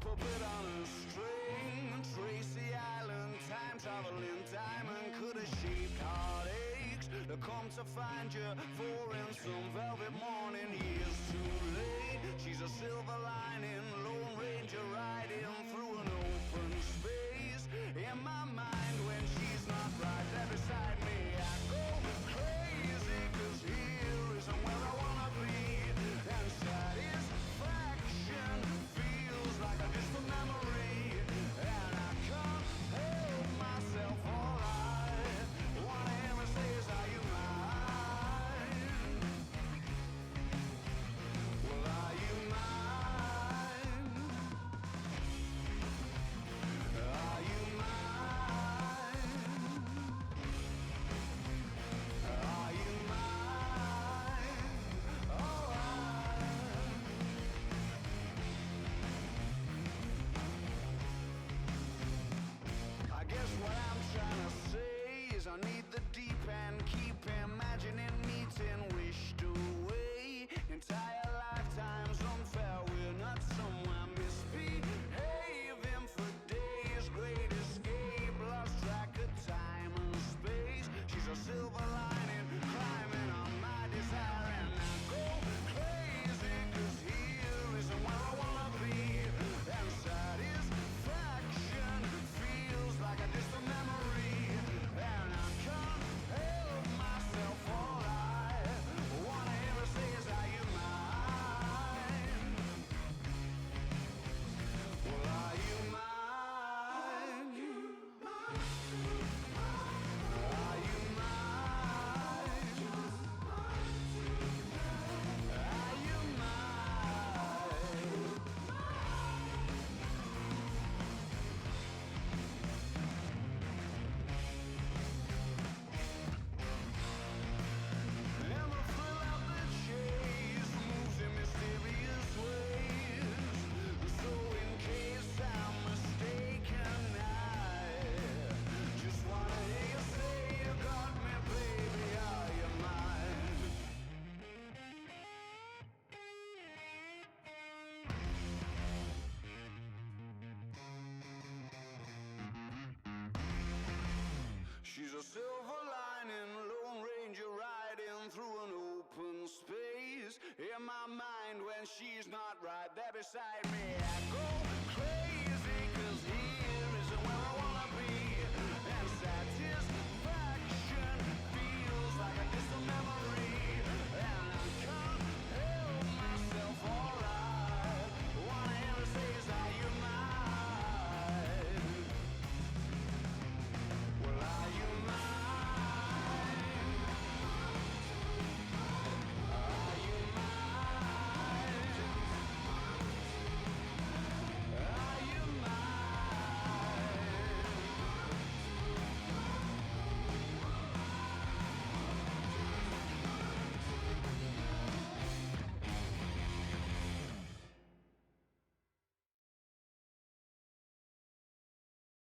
puppet on a string. Tracy Island, time traveling diamond could have shaped heartaches to come to find you for in some velvet morning. Years too late. She's a silver lining, Lone Ranger riding through an open space. In my mind, when she's not right there beside me, I go crazy, 'cause here isn't where I wanna be. And satisfaction feels like a distant memory, and I can't help myself. All I wanna ever say is, are you mine? Well, are you mine? Are you mine? Are you mine? Oh, I guess what I'm trying to say is I need the deep end, keep imagining meeting wished away. Entire lifetimes unfair, we're not somewhere misbehaving for days. Great escape, lost track of time and space. She's a silver lining, climbing on my desire, and I go crazy, 'cause here isn't where I wanna be. And satisfaction feels like a distant memory, and I can't help myself. All I wanna ever say is, are you mine? Well, are you mine? Are you mine? Are you mine? And the thrill of the chase moves in mysterious ways. So in case I'm mistaken, I just wanna hear you say you got me, baby. Are you mine? She's a silver lining, Lone Ranger riding through an open space. In my mind, when she's not right there beside me, I